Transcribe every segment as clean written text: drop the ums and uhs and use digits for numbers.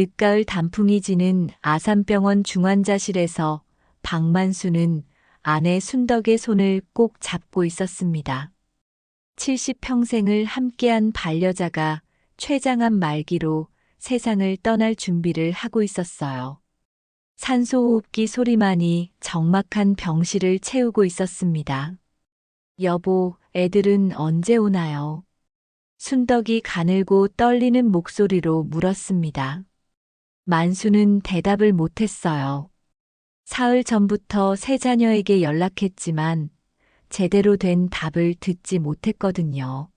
늦가을 단풍이 지는 아산병원 중환자실에서 박만수는 아내 순덕의 손을 꼭 잡고 있었습니다. 70평생을 함께한 반려자가 췌장암 말기로 세상을 떠날 준비를 하고 있었어요. 산소호흡기 소리만이 적막한 병실을 채우고 있었습니다. 여보, 애들은 언제 오나요? 순덕이 가늘고 떨리는 목소리로 물었습니다. 만수는 대답을 못했어요. 사흘 전부터 세 자녀에게 연락했지만 제대로 된 답을 듣지 못했거든요.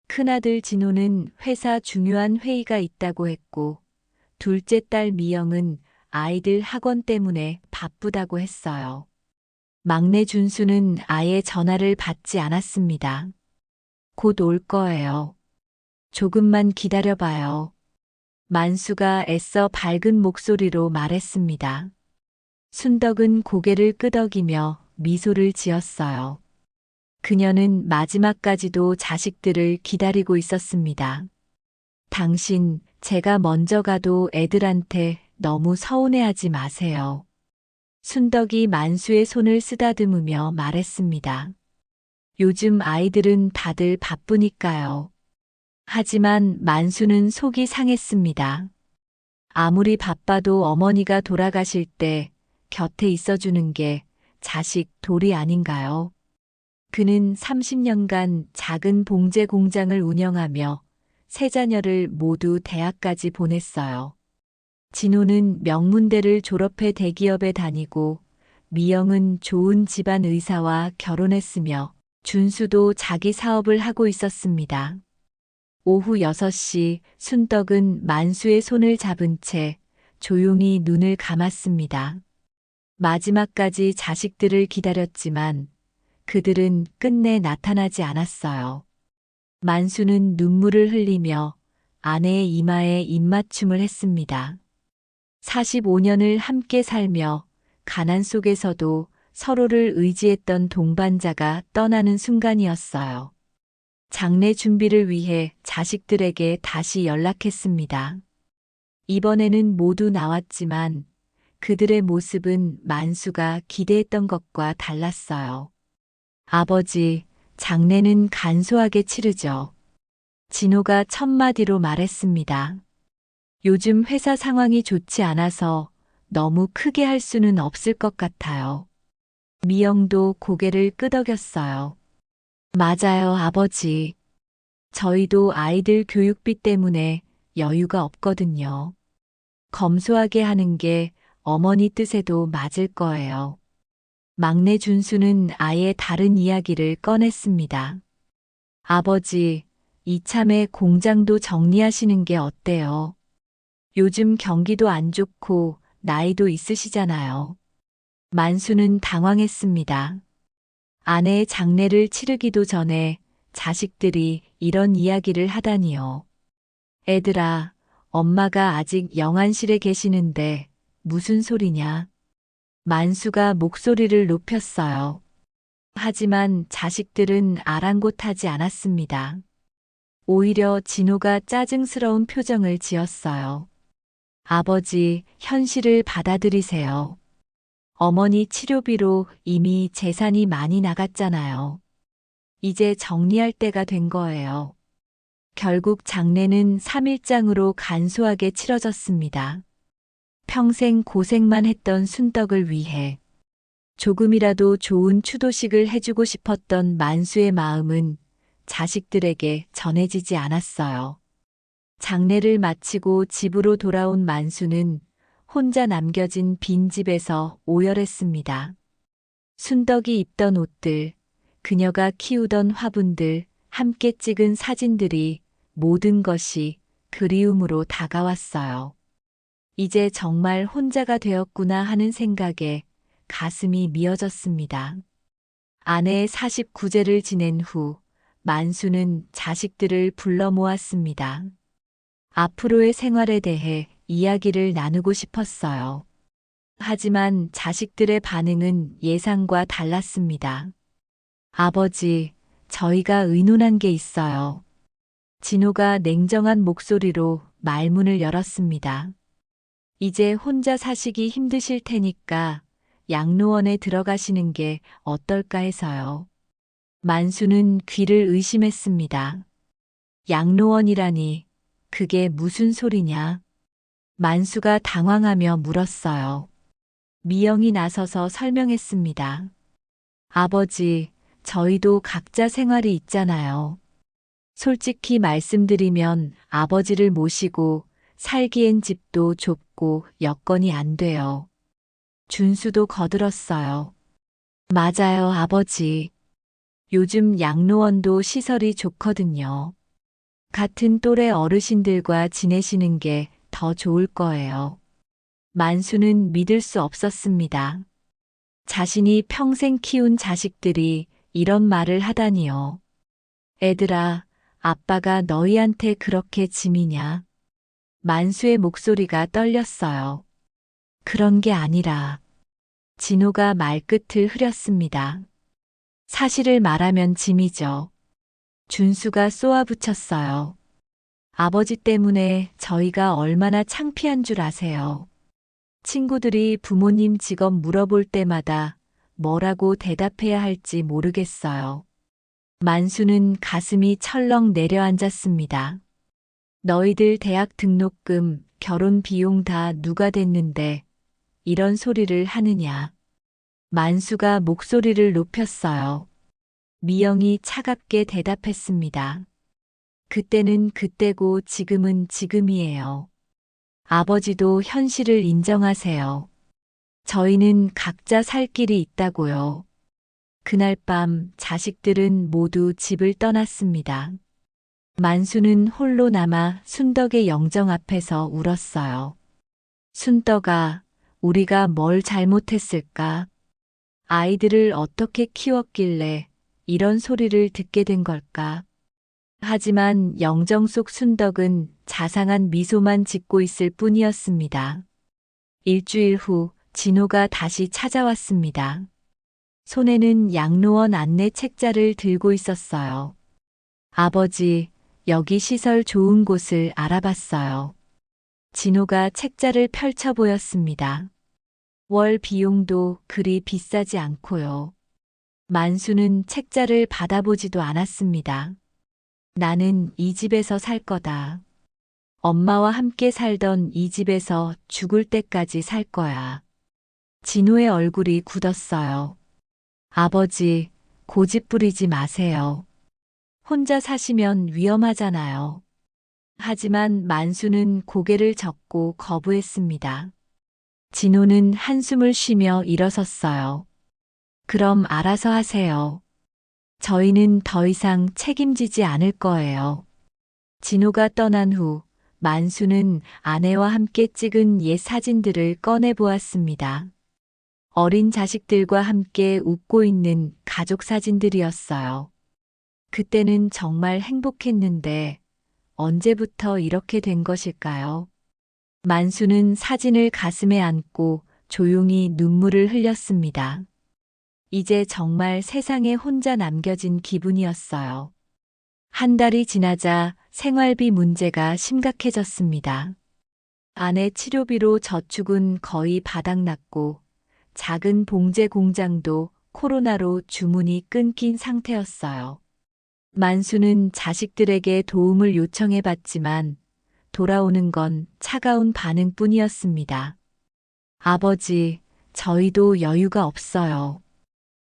큰아들 진호는 회사 중요한 회의가 있다고 했고, 둘째 딸 미영은 아이들 학원 때문에 바쁘다고 했어요. 막내 준수는 아예 전화를 받지 않았습니다. 곧 올 거예요. 조금만 기다려봐요. 만수가 애써 밝은 목소리로 말했습니다. 순덕은 고개를 끄덕이며 미소를 지었어요. 그녀는 마지막까지도 자식들을 기다리고 있었습니다. 당신, 제가 먼저 가도 애들한테 너무 서운해하지 마세요. 순덕이 만수의 손을 쓰다듬으며 말했습니다. 요즘 아이들은 다들 바쁘니까요. 하지만 만수는 속이 상했습니다. 아무리 바빠도 어머니가 돌아가실 때 곁에 있어주는 게 자식 도리 아닌가요? 그는 30년간 작은 봉제 공장을 운영하며 세 자녀를 모두 대학까지 보냈어요. 진호는 명문대를 졸업해 대기업에 다니고 미영은 좋은 집안 의사와 결혼했으며 준수도 자기 사업을 하고 있었습니다. 오후 6시 순덕은 만수의 손을 잡은 채 조용히 눈을 감았습니다. 마지막까지 자식들을 기다렸지만 그들은 끝내 나타나지 않았어요. 만수는 눈물을 흘리며 아내의 이마에 입맞춤을 했습니다. 45년을 함께 살며 가난 속에서도 서로를 의지했던 동반자가 떠나는 순간이었어요. 장례 준비를 위해 자식들에게 다시 연락했습니다. 이번에는 모두 나왔지만 그들의 모습은 만수가 기대했던 것과 달랐어요. 아버지, 장례는 간소하게 치르죠. 진호가 첫마디로 말했습니다. 요즘 회사 상황이 좋지 않아서 너무 크게 할 수는 없을 것 같아요. 미영도 고개를 끄덕였어요. 맞아요, 아버지. 저희도 아이들 교육비 때문에 여유가 없거든요. 검소하게 하는 게 어머니 뜻에도 맞을 거예요. 막내 준수는 아예 다른 이야기를 꺼냈습니다. 아버지, 이참에 공장도 정리하시는 게 어때요? 요즘 경기도 안 좋고 나이도 있으시잖아요. 만수는 당황했습니다. 아내의 장례를 치르기도 전에 자식들이 이런 이야기를 하다니요. 애들아, 엄마가 아직 영안실에 계시는데 무슨 소리냐? 만수가 목소리를 높였어요. 하지만 자식들은 아랑곳하지 않았습니다. 오히려 진호가 짜증스러운 표정을 지었어요. 아버지, 현실을 받아들이세요. 어머니 치료비로 이미 재산이 많이 나갔잖아요. 이제 정리할 때가 된 거예요. 결국 장례는 3일장으로 간소하게 치러졌습니다. 평생 고생만 했던 순덕을 위해 조금이라도 좋은 추도식을 해주고 싶었던 만수의 마음은 자식들에게 전해지지 않았어요. 장례를 마치고 집으로 돌아온 만수는 혼자 남겨진 빈집에서 오열했습니다. 순덕이 입던 옷들, 그녀가 키우던 화분들, 함께 찍은 사진들이 모든 것이 그리움으로 다가왔어요. 이제 정말 혼자가 되었구나 하는 생각에 가슴이 미어졌습니다. 아내의 49제를 지낸 후 만수는 자식들을 불러 모았습니다. 앞으로의 생활에 대해 이야기를 나누고 싶었어요. 하지만 자식들의 반응은 예상과 달랐습니다. 아버지, 저희가 의논한 게 있어요. 진호가 냉정한 목소리로 말문을 열었습니다. 이제 혼자 사시기 힘드실 테니까 양로원에 들어가시는 게 어떨까 해서요. 만수는 귀를 의심했습니다. 양로원이라니, 그게 무슨 소리냐? 만수가 당황하며 물었어요. 미영이 나서서 설명했습니다. 아버지, 저희도 각자 생활이 있잖아요. 솔직히 말씀드리면 아버지를 모시고 살기엔 집도 좁고 여건이 안 돼요. 준수도 거들었어요. 맞아요, 아버지. 요즘 양로원도 시설이 좋거든요. 같은 또래 어르신들과 지내시는 게 더 좋을 거예요. 만수는 믿을 수 없었습니다. 자신이 평생 키운 자식들이 이런 말을 하다니요. 애들아, 아빠가 너희한테 그렇게 짐이냐? 만수의 목소리가 떨렸어요. 그런 게 아니라. 진호가 말끝을 흐렸습니다. 사실을 말하면 짐이죠. 준수가 쏘아붙였어요. 아버지 때문에 저희가 얼마나 창피한 줄 아세요. 친구들이 부모님 직업 물어볼 때마다 뭐라고 대답해야 할지 모르겠어요. 만수는 가슴이 철렁 내려앉았습니다. 너희들 대학 등록금, 결혼 비용 다 누가 댔는데 이런 소리를 하느냐. 만수가 목소리를 높였어요. 미영이 차갑게 대답했습니다. 그때는 그때고 지금은 지금이에요. 아버지도 현실을 인정하세요. 저희는 각자 살 길이 있다고요. 그날 밤 자식들은 모두 집을 떠났습니다. 만수는 홀로 남아 순덕의 영정 앞에서 울었어요. 순덕아, 우리가 뭘 잘못했을까? 아이들을 어떻게 키웠길래 이런 소리를 듣게 된 걸까? 하지만 영정 속 순덕은 자상한 미소만 짓고 있을 뿐이었습니다. 일주일 후 진호가 다시 찾아왔습니다. 손에는 양로원 안내 책자를 들고 있었어요. 아버지, 여기 시설 좋은 곳을 알아봤어요. 진호가 책자를 펼쳐 보였습니다. 월 비용도 그리 비싸지 않고요. 만수는 책자를 받아보지도 않았습니다. 나는 이 집에서 살 거다. 엄마와 함께 살던 이 집에서 죽을 때까지 살 거야. 진호의 얼굴이 굳었어요. 아버지, 고집 부리지 마세요. 혼자 사시면 위험하잖아요. 하지만 만수는 고개를 젓고 거부했습니다. 진호는 한숨을 쉬며 일어섰어요. 그럼 알아서 하세요. 저희는 더 이상 책임지지 않을 거예요. 진호가 떠난 후 만수는 아내와 함께 찍은 옛 사진들을 꺼내 보았습니다. 어린 자식들과 함께 웃고 있는 가족 사진들이었어요. 그때는 정말 행복했는데 언제부터 이렇게 된 것일까요? 만수는 사진을 가슴에 안고 조용히 눈물을 흘렸습니다. 이제 정말 세상에 혼자 남겨진 기분이었어요. 한 달이 지나자 생활비 문제가 심각해졌습니다. 아내 치료비로 저축은 거의 바닥났고 작은 봉제 공장도 코로나로 주문이 끊긴 상태였어요. 만수는 자식들에게 도움을 요청해봤지만 돌아오는 건 차가운 반응뿐이었습니다. 아버지, 저희도 여유가 없어요.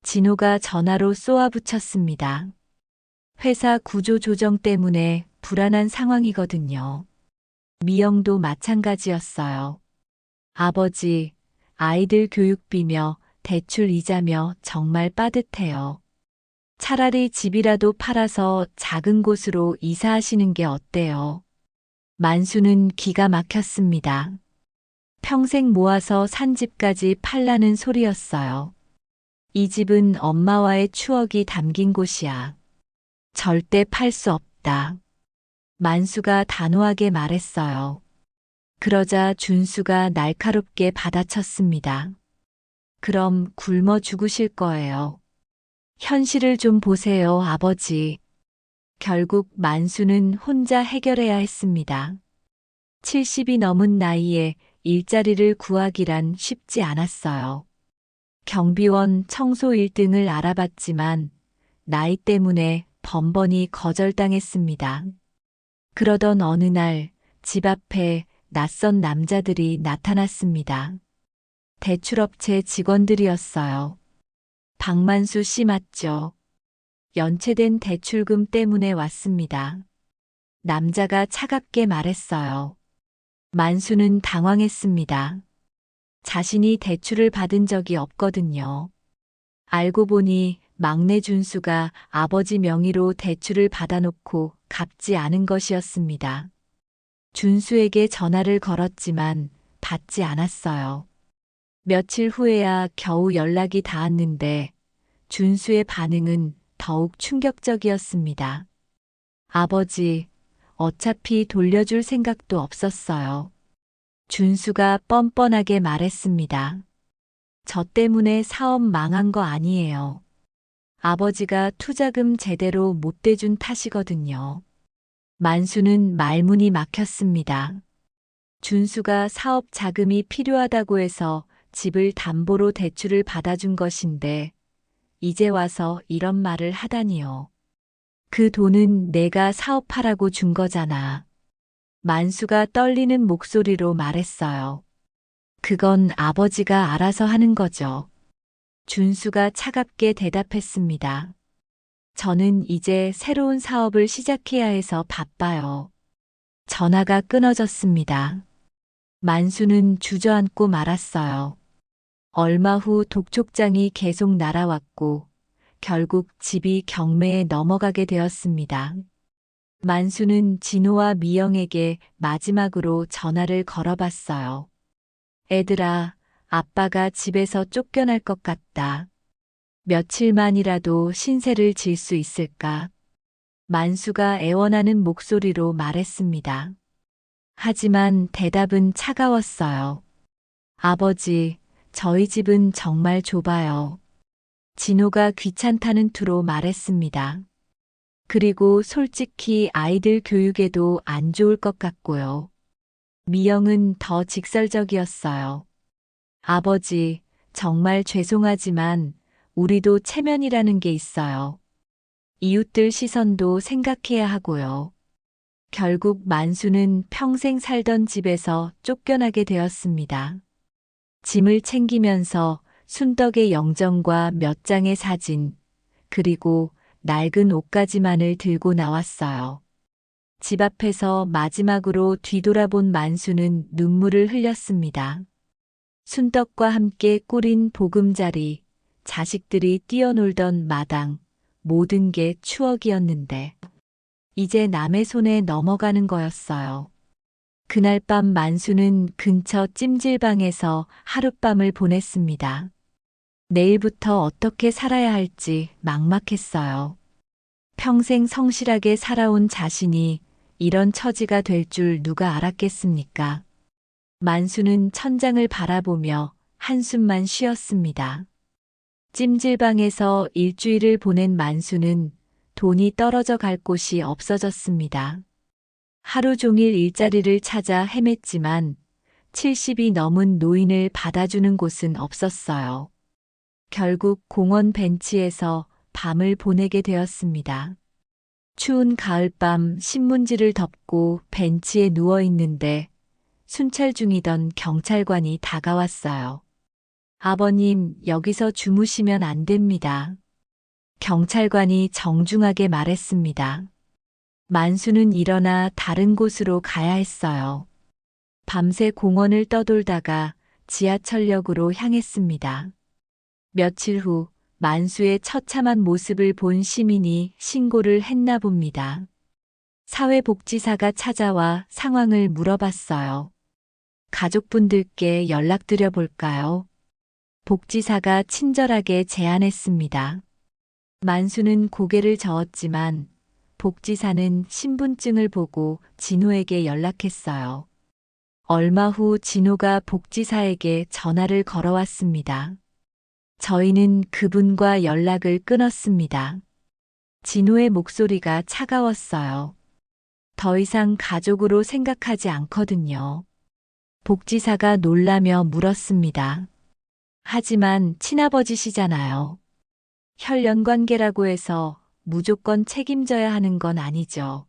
진호가 전화로 쏘아붙였습니다. 회사 구조 조정 때문에 불안한 상황이거든요. 미영도 마찬가지였어요. 아버지, 아이들 교육비며 대출 이자며 정말 빠듯해요. 차라리 집이라도 팔아서 작은 곳으로 이사하시는 게 어때요? 만수는 기가 막혔습니다. 평생 모아서 산 집까지 팔라는 소리였어요. 이 집은 엄마와의 추억이 담긴 곳이야. 절대 팔 수 없다. 만수가 단호하게 말했어요. 그러자 준수가 날카롭게 받아쳤습니다. 그럼 굶어 죽으실 거예요. 현실을 좀 보세요, 아버지. 결국 만수는 혼자 해결해야 했습니다. 70이 넘은 나이에 일자리를 구하기란 쉽지 않았어요. 경비원 청소 1등을 알아봤지만 나이 때문에 번번이 거절당했습니다. 그러던 어느 날 집 앞에 낯선 남자들이 나타났습니다. 대출업체 직원들이었어요. 박만수 씨 맞죠? 연체된 대출금 때문에 왔습니다. 남자가 차갑게 말했어요. 만수는 당황했습니다. 자신이 대출을 받은 적이 없거든요. 알고 보니 막내 준수가 아버지 명의로 대출을 받아놓고 갚지 않은 것이었습니다. 준수에게 전화를 걸었지만 받지 않았어요. 며칠 후에야 겨우 연락이 닿았는데 준수의 반응은 더욱 충격적이었습니다. 아버지, 어차피 돌려줄 생각도 없었어요. 준수가 뻔뻔하게 말했습니다. 저 때문에 사업 망한 거 아니에요. 아버지가 투자금 제대로 못 대준 탓이거든요. 만수는 말문이 막혔습니다. 준수가 사업 자금이 필요하다고 해서 집을 담보로 대출을 받아준 것인데 이제 와서 이런 말을 하다니요. 그 돈은 내가 사업하라고 준 거잖아. 만수가 떨리는 목소리로 말했어요. 그건 아버지가 알아서 하는 거죠. 준수가 차갑게 대답했습니다. 저는 이제 새로운 사업을 시작해야 해서 바빠요. 전화가 끊어졌습니다. 만수는 주저앉고 말았어요. 얼마 후 독촉장이 계속 날아왔고 결국 집이 경매에 넘어가게 되었습니다. 만수는 진호와 미영에게 마지막으로 전화를 걸어봤어요. 애들아, 아빠가 집에서 쫓겨날 것 같다. 며칠만이라도 신세를 질 수 있을까? 만수가 애원하는 목소리로 말했습니다. 하지만 대답은 차가웠어요. 아버지, 저희 집은 정말 좁아요. 진호가 귀찮다는 투로 말했습니다. 그리고 솔직히 아이들 교육에도 안 좋을 것 같고요. 미영은 더 직설적이었어요. 아버지, 정말 죄송하지만 우리도 체면이라는 게 있어요. 이웃들 시선도 생각해야 하고요. 결국 만수는 평생 살던 집에서 쫓겨나게 되었습니다. 짐을 챙기면서 순덕의 영정과 몇 장의 사진, 그리고 낡은 옷가지만을 들고 나왔어요. 집 앞에서 마지막으로 뒤돌아본 만수는 눈물을 흘렸습니다. 순덕과 함께 꾸린 보금자리, 자식들이 뛰어놀던 마당, 모든 게 추억이었는데 이제 남의 손에 넘어가는 거였어요. 그날 밤 만수는 근처 찜질방에서 하룻밤을 보냈습니다. 내일부터 어떻게 살아야 할지 막막했어요. 평생 성실하게 살아온 자신이 이런 처지가 될 줄 누가 알았겠습니까? 만수는 천장을 바라보며 한숨만 쉬었습니다. 찜질방에서 일주일을 보낸 만수는 돈이 떨어져 갈 곳이 없어졌습니다. 하루 종일 일자리를 찾아 헤맸지만 70이 넘은 노인을 받아주는 곳은 없었어요. 결국 공원 벤치에서 밤을 보내게 되었습니다. 추운 가을밤 신문지를 덮고 벤치에 누워 있는데 순찰 중이던 경찰관이 다가왔어요. 아버님, 여기서 주무시면 안 됩니다. 경찰관이 정중하게 말했습니다. 만수는 일어나 다른 곳으로 가야 했어요. 밤새 공원을 떠돌다가 지하철역으로 향했습니다. 며칠 후 만수의 처참한 모습을 본 시민이 신고를 했나 봅니다. 사회복지사가 찾아와 상황을 물어봤어요. 가족분들께 연락드려 볼까요? 복지사가 친절하게 제안했습니다. 만수는 고개를 저었지만 복지사는 신분증을 보고 진호에게 연락했어요. 얼마 후 진호가 복지사에게 전화를 걸어왔습니다. 저희는 그분과 연락을 끊었습니다. 진호의 목소리가 차가웠어요. 더 이상 가족으로 생각하지 않거든요. 복지사가 놀라며 물었습니다. 하지만 친아버지시잖아요. 혈연관계라고 해서 무조건 책임져야 하는 건 아니죠.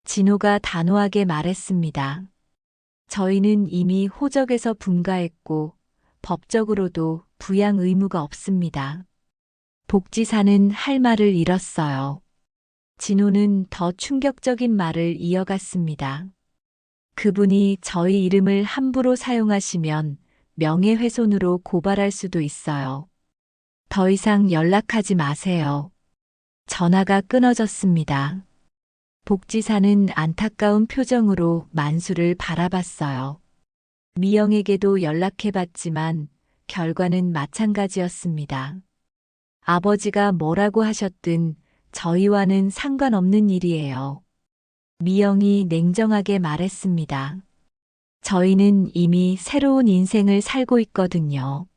진호가 단호하게 말했습니다. 저희는 이미 호적에서 분가했고 법적으로도 부양 의무가 없습니다. 복지사는 할 말을 잃었어요. 진호는 더 충격적인 말을 이어갔습니다. 그분이 저희 이름을 함부로 사용하시면 명예훼손으로 고발할 수도 있어요. 더 이상 연락하지 마세요. 전화가 끊어졌습니다. 복지사는 안타까운 표정으로 만수를 바라봤어요. 미영에게도 연락해봤지만 결과는 마찬가지였습니다. 아버지가 뭐라고 하셨든 저희와는 상관없는 일이에요. 미영이 냉정하게 말했습니다. 저희는 이미 새로운 인생을 살고 있거든요.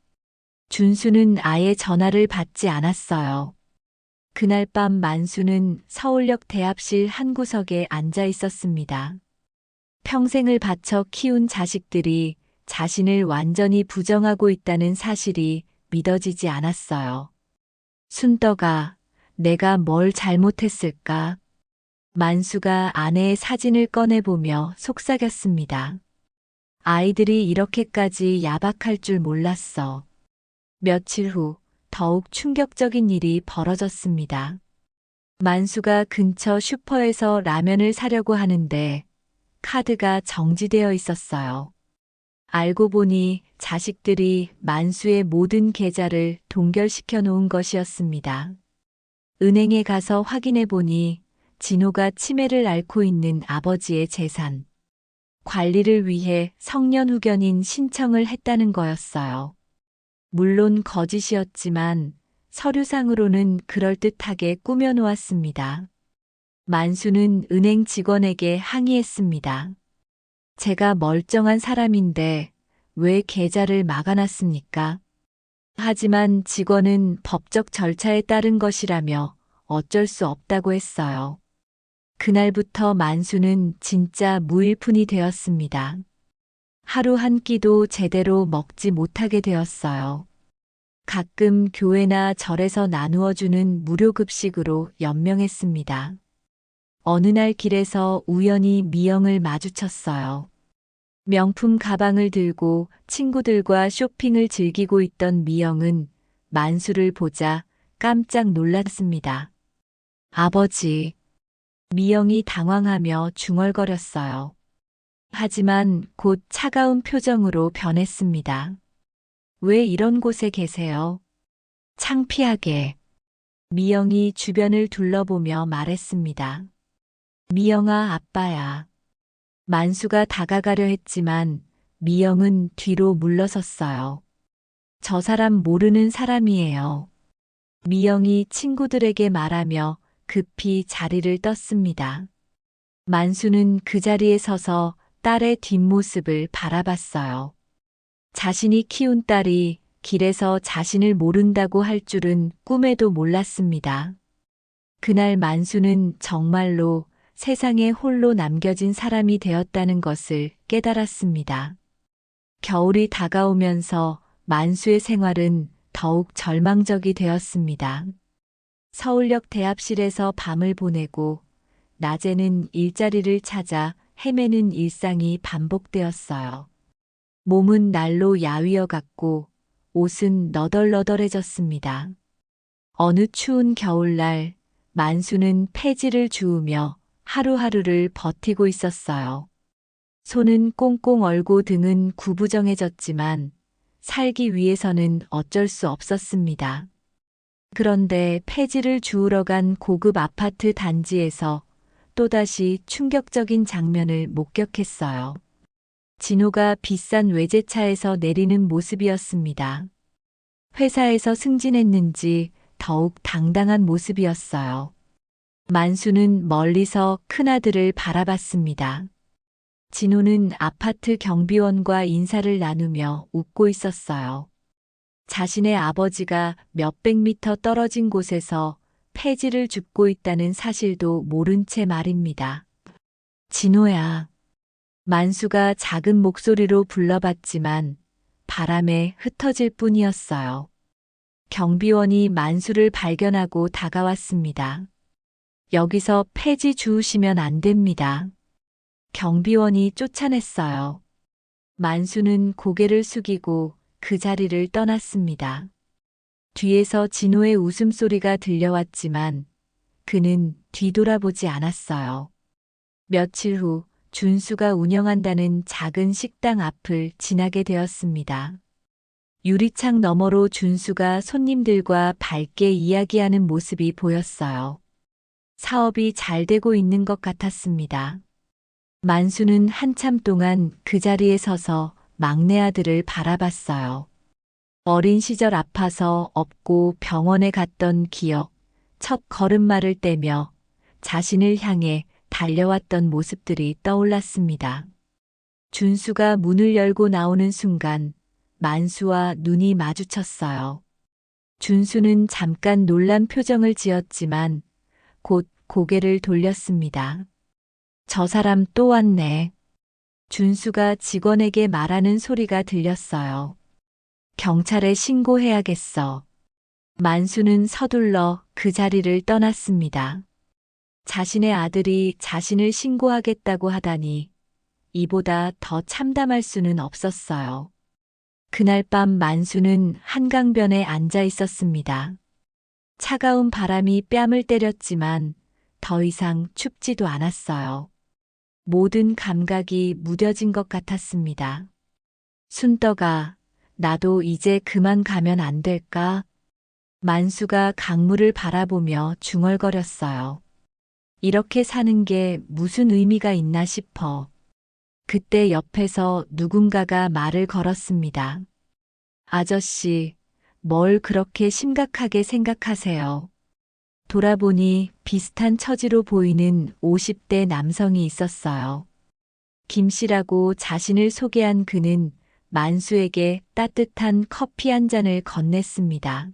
준수는 아예 전화를 받지 않았어요. 그날 밤 만수는 서울역 대합실 한 구석에 앉아 있었습니다. 평생을 바쳐 키운 자식들이 자신을 완전히 부정하고 있다는 사실이 믿어지지 않았어요. 순떡아, 내가 뭘 잘못했을까? 만수가 아내의 사진을 꺼내보며 속삭였습니다. 아이들이 이렇게까지 야박할 줄 몰랐어. 며칠 후 더욱 충격적인 일이 벌어졌습니다. 만수가 근처 슈퍼에서 라면을 사려고 하는데 카드가 정지되어 있었어요. 알고 보니 자식들이 만수의 모든 계좌를 동결시켜 놓은 것이었습니다. 은행에 가서 확인해 보니 진호가 치매를 앓고 있는 아버지의 재산 관리를 위해 성년후견인 신청을 했다는 거였어요. 물론 거짓이었지만 서류상으로는 그럴듯하게 꾸며놓았습니다. 만수는 은행 직원에게 항의했습니다. 제가 멀쩡한 사람인데 왜 계좌를 막아놨습니까? 하지만 직원은 법적 절차에 따른 것이라며 어쩔 수 없다고 했어요. 그날부터 만수는 진짜 무일푼이 되었습니다. 하루 한 끼도 제대로 먹지 못하게 되었어요. 가끔 교회나 절에서 나누어 주는 무료 급식으로 연명했습니다. 어느 날 길에서 우연히 미영을 마주쳤어요. 명품 가방을 들고 친구들과 쇼핑을 즐기고 있던 미영은 만수를 보자 깜짝 놀랐습니다. 아버지. 미영이 당황하며 중얼거렸어요. 하지만 곧 차가운 표정으로 변했습니다. 왜 이런 곳에 계세요? 창피하게. 미영이 주변을 둘러보며 말했습니다. 미영아, 아빠야. 만수가 다가가려 했지만 미영은 뒤로 물러섰어요. 저 사람 모르는 사람이에요. 미영이 친구들에게 말하며 급히 자리를 떴습니다. 만수는 그 자리에 서서 딸의 뒷모습을 바라봤어요. 자신이 키운 딸이 길에서 자신을 모른다고 할 줄은 꿈에도 몰랐습니다. 그날 만수는 정말로 세상에 홀로 남겨진 사람이 되었다는 것을 깨달았습니다. 겨울이 다가오면서 만수의 생활은 더욱 절망적이 되었습니다. 서울역 대합실에서 밤을 보내고 낮에는 일자리를 찾아 헤매는 일상이 반복되었어요. 몸은 날로 야위어 갔고 옷은 너덜너덜해졌습니다. 어느 추운 겨울날 만수는 폐지를 주우며 하루하루를 버티고 있었어요. 손은 꽁꽁 얼고 등은 구부정해졌지만 살기 위해서는 어쩔 수 없었습니다. 그런데 폐지를 주우러 간 고급 아파트 단지에서 또다시 충격적인 장면을 목격했어요. 진호가 비싼 외제차에서 내리는 모습이었습니다. 회사에서 승진했는지 더욱 당당한 모습이었어요. 만수는 멀리서 큰아들을 바라봤습니다. 진호는 아파트 경비원과 인사를 나누며 웃고 있었어요. 자신의 아버지가 몇백 미터 떨어진 곳에서 폐지를 줍고 있다는 사실도 모른 채 말입니다. 진호야. 만수가 작은 목소리로 불러봤지만 바람에 흩어질 뿐이었어요. 경비원이 만수를 발견하고 다가왔습니다. 여기서 폐지 주우시면 안 됩니다. 경비원이 쫓아냈어요. 만수는 고개를 숙이고 그 자리를 떠났습니다. 뒤에서 진호의 웃음소리가 들려왔지만 그는 뒤돌아보지 않았어요. 며칠 후 준수가 운영한다는 작은 식당 앞을 지나게 되었습니다. 유리창 너머로 준수가 손님들과 밝게 이야기하는 모습이 보였어요. 사업이 잘 되고 있는 것 같았습니다. 만수는 한참 동안 그 자리에 서서 막내 아들을 바라봤어요. 어린 시절 아파서 업고 병원에 갔던 기억, 첫 걸음마를 떼며 자신을 향해 달려왔던 모습들이 떠올랐습니다. 준수가 문을 열고 나오는 순간 만수와 눈이 마주쳤어요. 준수는 잠깐 놀란 표정을 지었지만 곧 고개를 돌렸습니다. 저 사람 또 왔네. 준수가 직원에게 말하는 소리가 들렸어요. 경찰에 신고해야겠어. 만수는 서둘러 그 자리를 떠났습니다. 자신의 아들이 자신을 신고하겠다고 하다니 이보다 더 참담할 수는 없었어요. 그날 밤 만수는 한강변에 앉아 있었습니다. 차가운 바람이 뺨을 때렸지만 더 이상 춥지도 않았어요. 모든 감각이 무뎌진 것 같았습니다. 순떡아, 나도 이제 그만 가면 안 될까? 만수가 강물을 바라보며 중얼거렸어요. 이렇게 사는 게 무슨 의미가 있나 싶어. 그때 옆에서 누군가가 말을 걸었습니다. 아저씨, 뭘 그렇게 심각하게 생각하세요? 돌아보니 비슷한 처지로 보이는 50대 남성이 있었어요. 김 씨라고 자신을 소개한 그는 만수에게 따뜻한 커피 한 잔을 건넸습니다.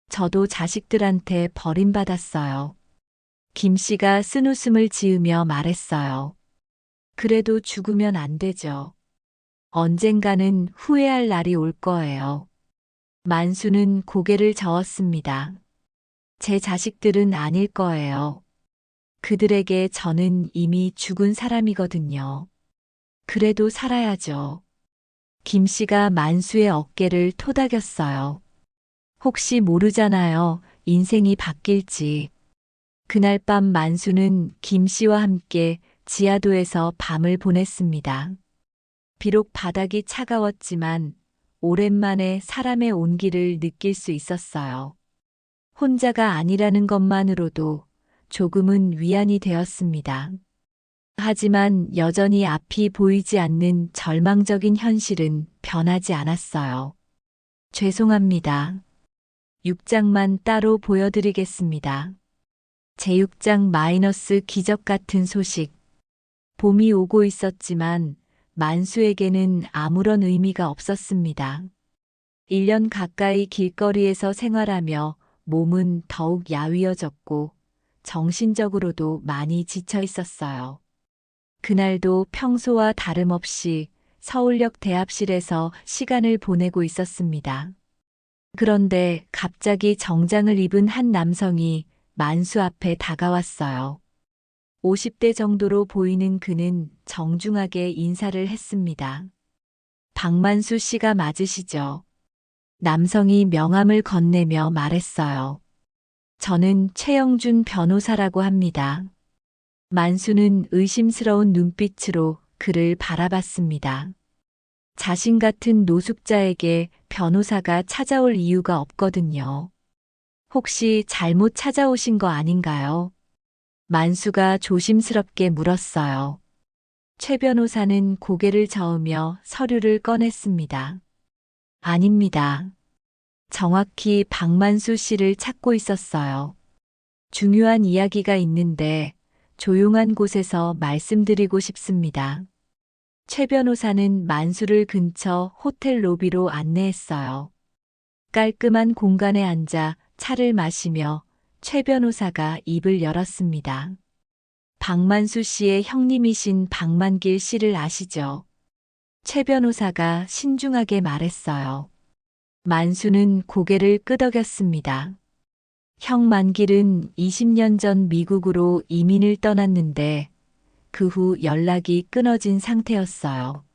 저도 자식들한테 버림받았어요. 김 씨가 쓴웃음을 지으며 말했어요. 그래도 죽으면 안 되죠. 언젠가는 후회할 날이 올 거예요. 만수는 고개를 저었습니다. 제 자식들은 아닐 거예요. 그들에게 저는 이미 죽은 사람이거든요. 그래도 살아야죠. 김 씨가 만수의 어깨를 토닥였어요. 혹시 모르잖아요. 인생이 바뀔지. 그날 밤 만수는 김 씨와 함께 지하도에서 밤을 보냈습니다. 비록 바닥이 차가웠지만 오랜만에 사람의 온기를 느낄 수 있었어요. 혼자가 아니라는 것만으로도 조금은 위안이 되었습니다. 하지만 여전히 앞이 보이지 않는 절망적인 현실은 변하지 않았어요. 죄송합니다. 6장만 따로 보여드리겠습니다. 제6장 마이너스 기적 같은 소식. 봄이 오고 있었지만 만수에게는 아무런 의미가 없었습니다. 1년 가까이 길거리에서 생활하며 몸은 더욱 야위어졌고 정신적으로도 많이 지쳐 있었어요. 그날도 평소와 다름없이 서울역 대합실에서 시간을 보내고 있었습니다. 그런데 갑자기 정장을 입은 한 남성이 만수 앞에 다가왔어요. 50대 정도로 보이는 그는 정중하게 인사를 했습니다. 박만수 씨가 맞으시죠? 남성이 명함을 건네며 말했어요. 저는 최영준 변호사라고 합니다. 만수는 의심스러운 눈빛으로 그를 바라봤습니다. 자신 같은 노숙자에게 변호사가 찾아올 이유가 없거든요. 혹시 잘못 찾아오신 거 아닌가요? 만수가 조심스럽게 물었어요. 최 변호사는 고개를 저으며 서류를 꺼냈습니다. 아닙니다. 정확히 박만수 씨를 찾고 있었어요. 중요한 이야기가 있는데 조용한 곳에서 말씀드리고 싶습니다. 최 변호사는 만수를 근처 호텔 로비로 안내했어요. 깔끔한 공간에 앉아 차를 마시며 최 변호사가 입을 열었습니다. 박만수 씨의 형님이신 박만길 씨를 아시죠? 최 변호사가 신중하게 말했어요. 만수는 고개를 끄덕였습니다. 형 만길은 20년 전 미국으로 이민을 떠났는데 그 후 연락이 끊어진 상태였어요.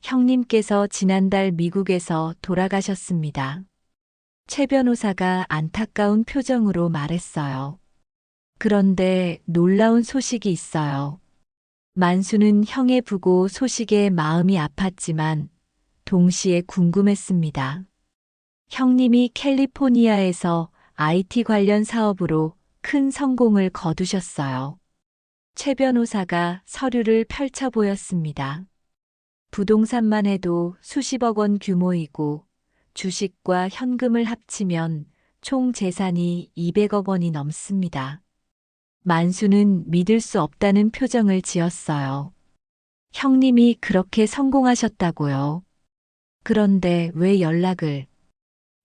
형님께서 지난달 미국에서 돌아가셨습니다. 최 변호사가 안타까운 표정으로 말했어요. 그런데 놀라운 소식이 있어요. 만수는 형의 부고 소식에 마음이 아팠지만 동시에 궁금했습니다. 형님이 캘리포니아에서 IT 관련 사업으로 큰 성공을 거두셨어요. 최 변호사가 서류를 펼쳐 보였습니다. 부동산만 해도 수십억 원 규모이고 주식과 현금을 합치면 총 재산이 200억 원이 넘습니다. 만수는 믿을 수 없다는 표정을 지었어요. 형님이 그렇게 성공하셨다고요. 그런데 왜 연락을?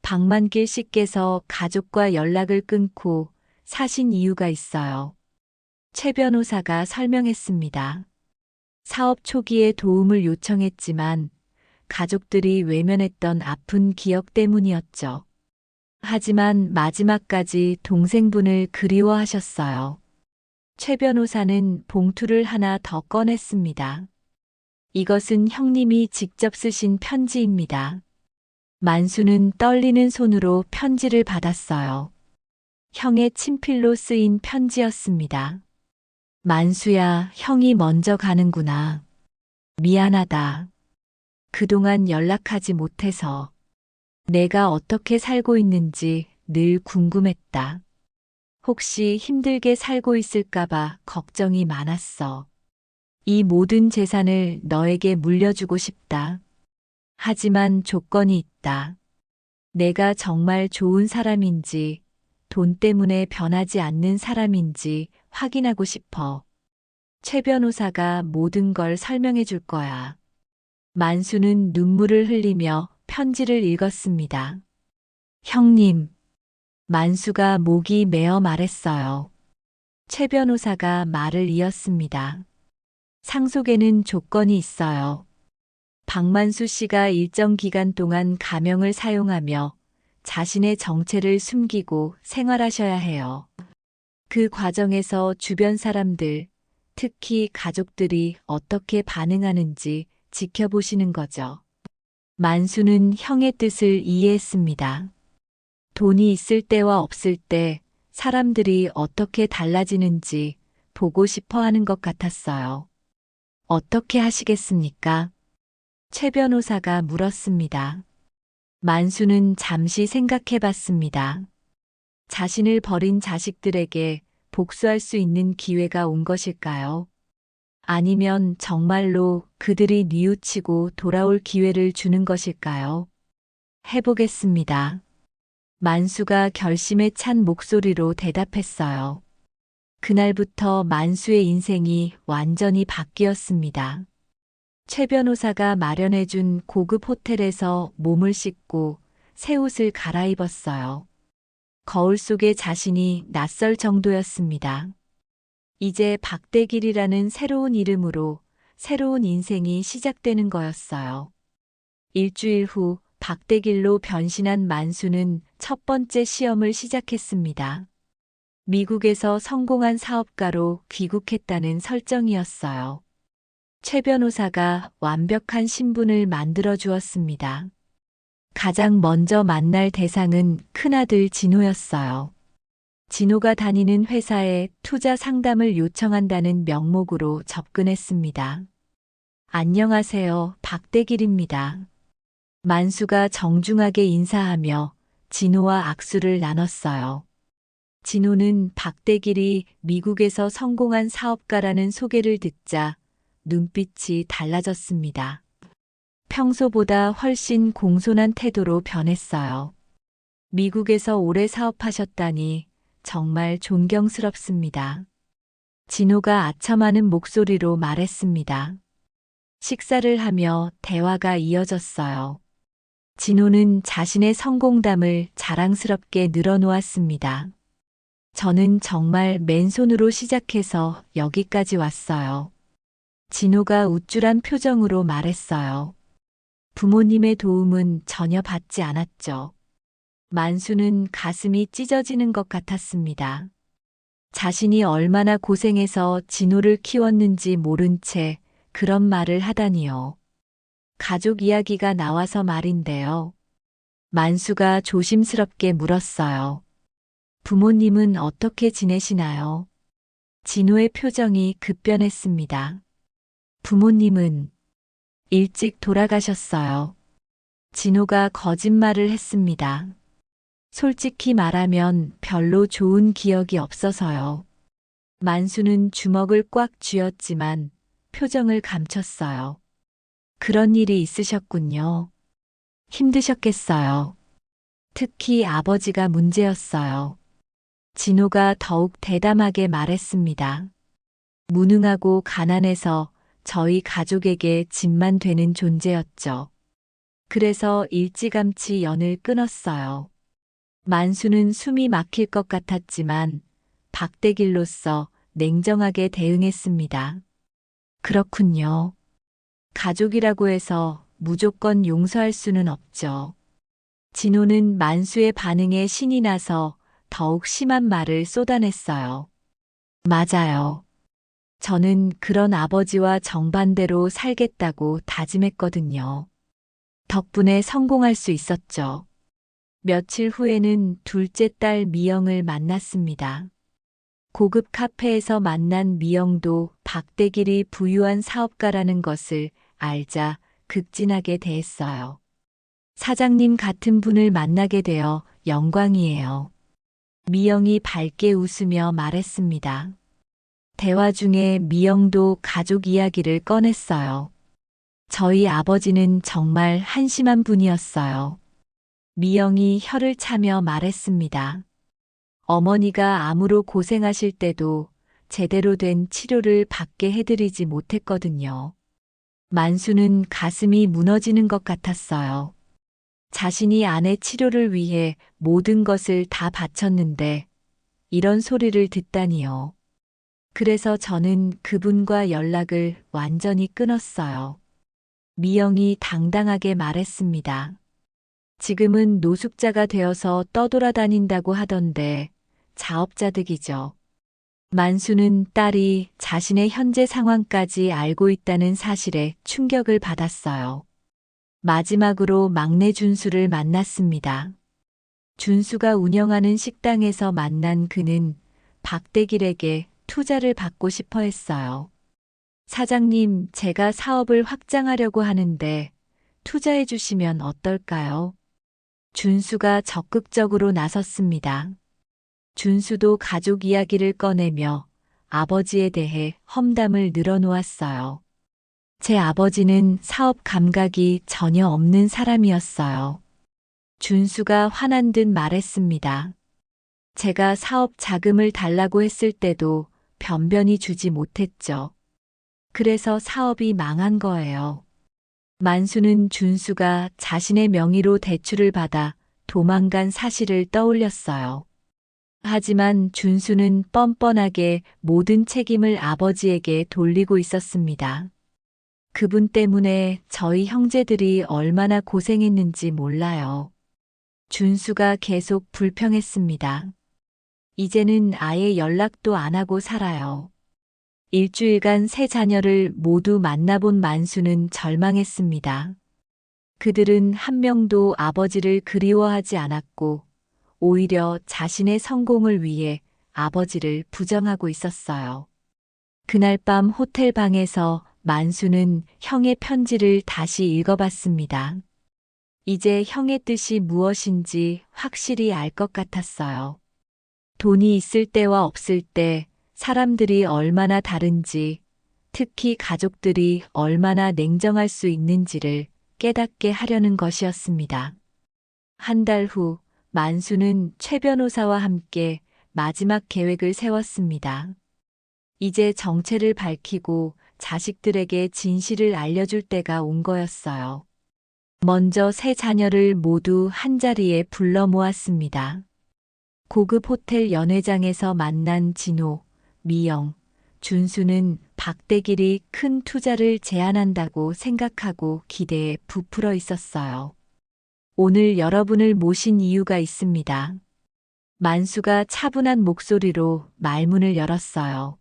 박만길 씨께서 가족과 연락을 끊고 사신 이유가 있어요. 최 변호사가 설명했습니다. 사업 초기에 도움을 요청했지만 가족들이 외면했던 아픈 기억 때문이었죠. 하지만 마지막까지 동생분을 그리워하셨어요. 최 변호사는 봉투를 하나 더 꺼냈습니다. 이것은 형님이 직접 쓰신 편지입니다. 만수는 떨리는 손으로 편지를 받았어요. 형의 친필로 쓰인 편지였습니다. 만수야, 형이 먼저 가는구나. 미안하다. 그동안 연락하지 못해서 내가 어떻게 살고 있는지 늘 궁금했다. 혹시 힘들게 살고 있을까봐 걱정이 많았어. 이 모든 재산을 너에게 물려주고 싶다. 하지만 조건이 있다. 내가 정말 좋은 사람인지, 돈 때문에 변하지 않는 사람인지 확인하고 싶어. 최 변호사가 모든 걸 설명해 줄 거야. 만수는 눈물을 흘리며 편지를 읽었습니다. 형님. 만수가 목이 메어 말했어요. 최 변호사가 말을 이었습니다. 상속에는 조건이 있어요. 박만수 씨가 일정 기간 동안 가명을 사용하며 자신의 정체를 숨기고 생활하셔야 해요. 그 과정에서 주변 사람들, 특히 가족들이 어떻게 반응하는지 지켜보시는 거죠. 만수는 형의 뜻을 이해했습니다. 돈이 있을 때와 없을 때 사람들이 어떻게 달라지는지 보고 싶어 하는 것 같았어요. 어떻게 하시겠습니까? 최 변호사가 물었습니다. 만수는 잠시 생각해 봤습니다. 자신을 버린 자식들에게 복수할 수 있는 기회가 온 것일까요? 아니면 정말로 그들이 뉘우치고 돌아올 기회를 주는 것일까요? 해보겠습니다. 만수가 결심에 찬 목소리로 대답했어요. 그날부터 만수의 인생이 완전히 바뀌었습니다. 최 변호사가 마련해준 고급 호텔에서 몸을 씻고 새 옷을 갈아입었어요. 거울 속의 자신이 낯설 정도였습니다. 이제 박대길이라는 새로운 이름으로 새로운 인생이 시작되는 거였어요. 일주일 후 박대길로 변신한 만수는 첫 번째 시험을 시작했습니다. 미국에서 성공한 사업가로 귀국했다는 설정이었어요. 최 변호사가 완벽한 신분을 만들어 주었습니다. 가장 먼저 만날 대상은 큰아들 진호였어요. 진호가 다니는 회사에 투자 상담을 요청한다는 명목으로 접근했습니다. 안녕하세요, 박대길입니다. 만수가 정중하게 인사하며 진호와 악수를 나눴어요. 진호는 박대길이 미국에서 성공한 사업가라는 소개를 듣자 눈빛이 달라졌습니다. 평소보다 훨씬 공손한 태도로 변했어요. 미국에서 오래 사업하셨다니 정말 존경스럽습니다. 진호가 아첨하는 목소리로 말했습니다. 식사를 하며 대화가 이어졌어요. 진호는 자신의 성공담을 자랑스럽게 늘어놓았습니다. 저는 정말 맨손으로 시작해서 여기까지 왔어요. 진호가 우쭐한 표정으로 말했어요. 부모님의 도움은 전혀 받지 않았죠. 만수는 가슴이 찢어지는 것 같았습니다. 자신이 얼마나 고생해서 진호를 키웠는지 모른 채 그런 말을 하다니요. 가족 이야기가 나와서 말인데요. 만수가 조심스럽게 물었어요. 부모님은 어떻게 지내시나요? 진호의 표정이 급변했습니다. 부모님은 일찍 돌아가셨어요. 진호가 거짓말을 했습니다. 솔직히 말하면 별로 좋은 기억이 없어서요. 만수는 주먹을 꽉 쥐었지만 표정을 감췄어요. 그런 일이 있으셨군요. 힘드셨겠어요. 특히 아버지가 문제였어요. 진호가 더욱 대담하게 말했습니다. 무능하고 가난해서 저희 가족에게 짐만 되는 존재였죠. 그래서 일찌감치 연을 끊었어요. 만수는 숨이 막힐 것 같았지만 박대길로서 냉정하게 대응했습니다. 그렇군요. 가족이라고 해서 무조건 용서할 수는 없죠. 진호는 만수의 반응에 신이 나서 더욱 심한 말을 쏟아냈어요. 맞아요. 저는 그런 아버지와 정반대로 살겠다고 다짐했거든요. 덕분에 성공할 수 있었죠. 며칠 후에는 둘째 딸 미영을 만났습니다. 고급 카페에서 만난 미영도 박대길이 부유한 사업가라는 것을 알자 극진하게 대했어요. 사장님 같은 분을 만나게 되어 영광이에요. 미영이 밝게 웃으며 말했습니다. 대화 중에 미영도 가족 이야기를 꺼냈어요. 저희 아버지는 정말 한심한 분이었어요. 미영이 혀를 차며 말했습니다. 어머니가 암으로 고생하실 때도 제대로 된 치료를 받게 해드리지 못했거든요. 만수는 가슴이 무너지는 것 같았어요. 자신이 아내 치료를 위해 모든 것을 다 바쳤는데 이런 소리를 듣다니요. 그래서 저는 그분과 연락을 완전히 끊었어요. 미영이 당당하게 말했습니다. 지금은 노숙자가 되어서 떠돌아다닌다고 하던데 자업자득이죠. 만수는 딸이 자신의 현재 상황까지 알고 있다는 사실에 충격을 받았어요. 마지막으로 막내 준수를 만났습니다. 준수가 운영하는 식당에서 만난 그는 박대길에게 투자를 받고 싶어 했어요. 사장님, 제가 사업을 확장하려고 하는데 투자해 주시면 어떨까요? 준수가 적극적으로 나섰습니다. 준수도 가족 이야기를 꺼내며 아버지에 대해 험담을 늘어놓았어요. 제 아버지는 사업 감각이 전혀 없는 사람이었어요. 준수가 화난 듯 말했습니다. 제가 사업 자금을 달라고 했을 때도 변변히 주지 못했죠. 그래서 사업이 망한 거예요. 만수는 준수가 자신의 명의로 대출을 받아 도망간 사실을 떠올렸어요. 하지만 준수는 뻔뻔하게 모든 책임을 아버지에게 돌리고 있었습니다. 그분 때문에 저희 형제들이 얼마나 고생했는지 몰라요. 준수가 계속 불평했습니다. 이제는 아예 연락도 안 하고 살아요. 일주일간 세 자녀를 모두 만나본 만수는 절망했습니다. 그들은 한 명도 아버지를 그리워하지 않았고 오히려 자신의 성공을 위해 아버지를 부정하고 있었어요. 그날 밤 호텔 방에서 만수는 형의 편지를 다시 읽어봤습니다. 이제 형의 뜻이 무엇인지 확실히 알 것 같았어요. 돈이 있을 때와 없을 때 사람들이 얼마나 다른지, 특히 가족들이 얼마나 냉정할 수 있는지를 깨닫게 하려는 것이었습니다. 한 달 후, 만수는 최 변호사와 함께 마지막 계획을 세웠습니다. 이제 정체를 밝히고 자식들에게 진실을 알려줄 때가 온 거였어요. 먼저 세 자녀를 모두 한자리에 불러 모았습니다. 고급 호텔 연회장에서 만난 진호, 미영, 준수는 박대길이 큰 투자를 제안한다고 생각하고 기대에 부풀어 있었어요. 오늘 여러분을 모신 이유가 있습니다. 만수가 차분한 목소리로 말문을 열었어요.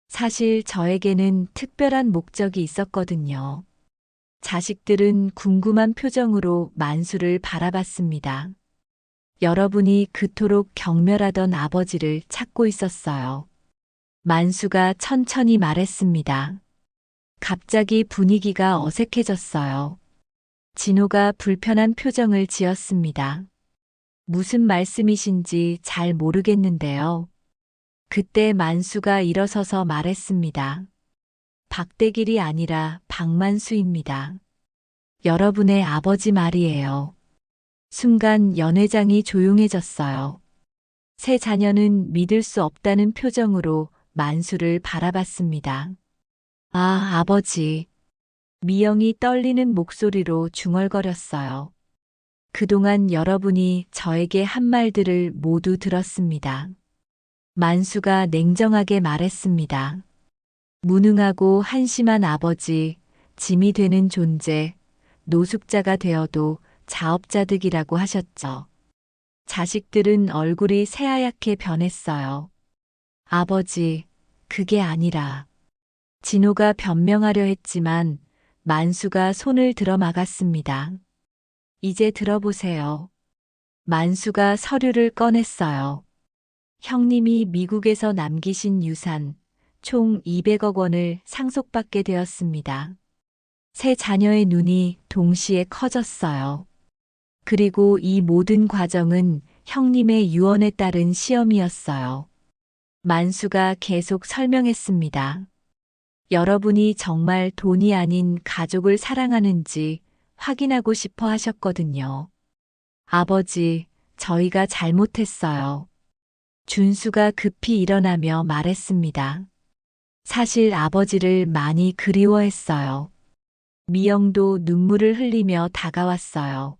사실 저에게는 특별한 목적이 있었거든요. 자식들은 궁금한 표정으로 만수를 바라봤습니다. 여러분이 그토록 경멸하던 아버지를 찾고 있었어요. 만수가 천천히 말했습니다. 갑자기 분위기가 어색해졌어요. 진호가 불편한 표정을 지었습니다. 무슨 말씀이신지 잘 모르겠는데요. 그때 만수가 일어서서 말했습니다. 박대길이 아니라 박만수입니다. 여러분의 아버지 말이에요. 순간 연회장이 조용해졌어요. 세 자녀는 믿을 수 없다는 표정으로 만수를 바라봤습니다. 아, 아버지. 미영이 떨리는 목소리로 중얼거렸어요. 그동안 여러분이 저에게 한 말들을 모두 들었습니다. 만수가 냉정하게 말했습니다. 무능하고 한심한 아버지, 짐이 되는 존재, 노숙자가 되어도 자업자득이라고 하셨죠. 자식들은 얼굴이 새하얗게 변했어요. 아버지, 그게 아니라. 진호가 변명하려 했지만 만수가 손을 들어 막았습니다. 이제 들어보세요. 만수가 서류를 꺼냈어요. 형님이 미국에서 남기신 유산, 총 200억 원을 상속받게 되었습니다. 세 자녀의 눈이 동시에 커졌어요. 그리고 이 모든 과정은 형님의 유언에 따른 시험이었어요. 만수가 계속 설명했습니다. 여러분이 정말 돈이 아닌 가족을 사랑하는지 확인하고 싶어 하셨거든요. 아버지, 저희가 잘못했어요. 준수가 급히 일어나며 말했습니다. 사실 아버지를 많이 그리워했어요. 미영도 눈물을 흘리며 다가왔어요.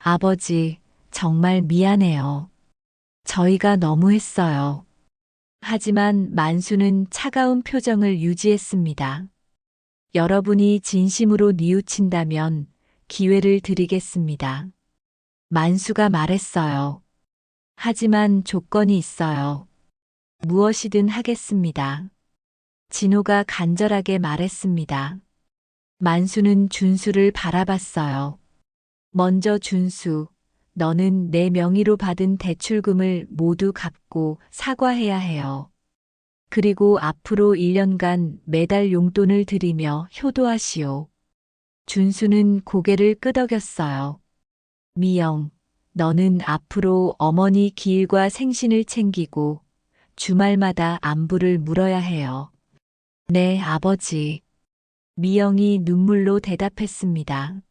아버지, 정말 미안해요. 저희가 너무했어요. 하지만 만수는 차가운 표정을 유지했습니다. 여러분이 진심으로 뉘우친다면 기회를 드리겠습니다. 만수가 말했어요. 하지만 조건이 있어요. 무엇이든 하겠습니다. 진호가 간절하게 말했습니다. 만수는 준수를 바라봤어요. 먼저 준수, 너는 내 명의로 받은 대출금을 모두 갚고 사과해야 해요. 그리고 앞으로 1년간 매달 용돈을 드리며 효도하시오. 준수는 고개를 끄덕였어요. 미영, 너는 앞으로 어머니 기일과 생신을 챙기고 주말마다 안부를 물어야 해요. 네, 아버지. 미영이 눈물로 대답했습니다.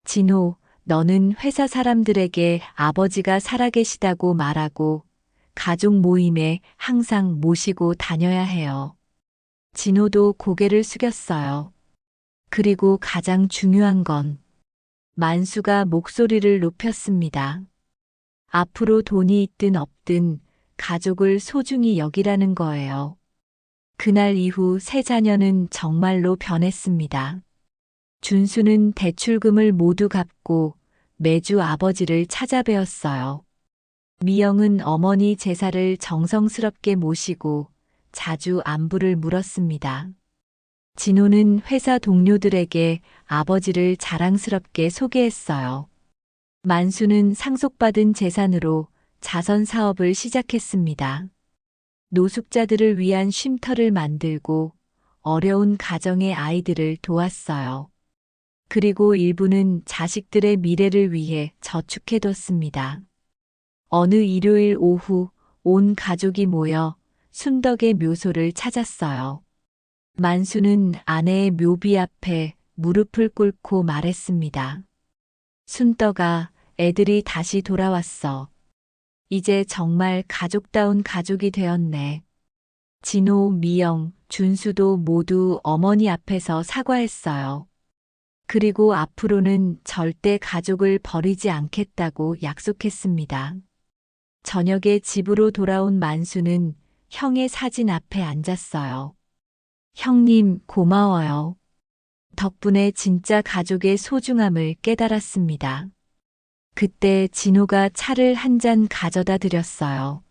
진호, 너는 회사 사람들에게 아버지가 살아계시다고 말하고 가족 모임에 항상 모시고 다녀야 해요. 진호도 고개를 숙였어요. 그리고 가장 중요한 건 만수가 목소리를 높였습니다. 앞으로 돈이 있든 없든 가족을 소중히 여기라는 거예요. 그날 이후 세 자녀는 정말로 변했습니다. 준수는 대출금을 모두 갚고 매주 아버지를 찾아뵈었어요. 미영은 어머니 제사를 정성스럽게 모시고 자주 안부를 물었습니다. 진호는 회사 동료들에게 아버지를 자랑스럽게 소개했어요. 만수는 상속받은 재산으로 자선 사업을 시작했습니다. 노숙자들을 위한 쉼터를 만들고 어려운 가정의 아이들을 도왔어요. 그리고 일부는 자식들의 미래를 위해 저축해뒀습니다. 어느 일요일 오후 온 가족이 모여 순덕의 묘소를 찾았어요. 만수는 아내의 묘비 앞에 무릎을 꿇고 말했습니다. 순덕아, 애들이 다시 돌아왔어. 이제 정말 가족다운 가족이 되었네. 진호, 미영, 준수도 모두 어머니 앞에서 사과했어요. 그리고 앞으로는 절대 가족을 버리지 않겠다고 약속했습니다. 저녁에 집으로 돌아온 만수는 형의 사진 앞에 앉았어요. 형님, 고마워요. 덕분에 진짜 가족의 소중함을 깨달았습니다. 그때 진호가 차를 한 잔 가져다 드렸어요.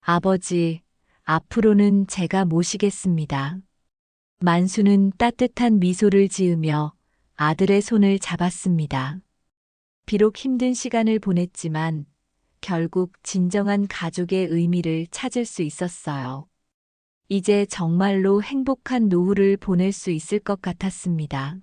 아버지, 앞으로는 제가 모시겠습니다. 만수는 따뜻한 미소를 지으며 아들의 손을 잡았습니다. 비록 힘든 시간을 보냈지만 결국 진정한 가족의 의미를 찾을 수 있었어요. 이제 정말로 행복한 노후를 보낼 수 있을 것 같았습니다.